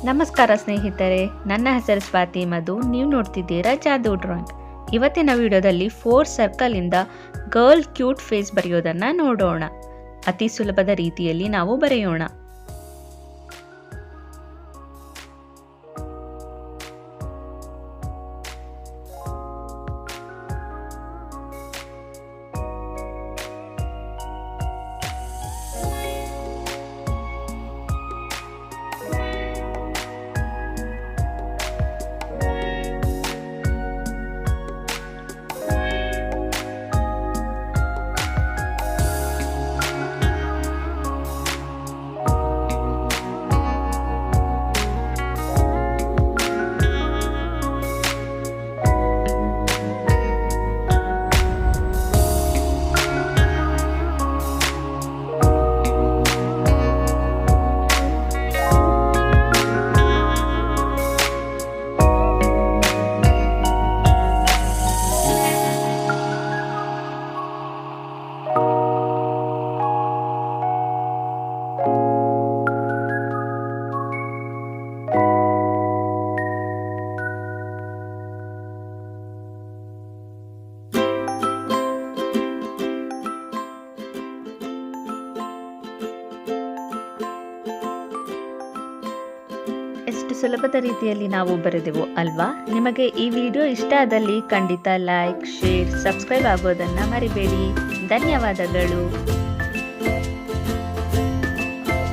ನಮಸ್ಕಾರ ಸ್ನೇಹಿತರೆ, ನನ್ನ ಹೆಸರು ಸ್ವಾತಿ ಮಧು. ನೀವು ನೋಡ್ತಿದ್ದೀರಾ ಜಾದೂ ಡ್ರಾಯಿಂಗ್. ಇವತ್ತಿನ ವಿಡಿಯೋದಲ್ಲಿ 4 ಸರ್ಕಲಿಂದ ಗರ್ಲ್ ಕ್ಯೂಟ್ ಫೇಸ್ ಬರೆಯೋದನ್ನು ನೋಡೋಣ. ಅತಿ ಸುಲಭದ ರೀತಿಯಲ್ಲಿ ನಾವು ಬರೆಯೋಣ. ಎಷ್ಟು ಸುಲಭದ ರೀತಿಯಲ್ಲಿ ನಾವು ಬರೆದೆವು ಅಲ್ವಾ? ನಿಮಗೆ ಈ ವಿಡಿಯೋ ಇಷ್ಟ ಆದಲ್ಲಿ ಖಂಡಿತ ಲೈಕ್, ಶೇರ್, ಸಬ್ಸ್ಕ್ರೈಬ್ ಆಗೋದನ್ನು ಮರಿಬೇಡಿ. ಧನ್ಯವಾದಗಳು.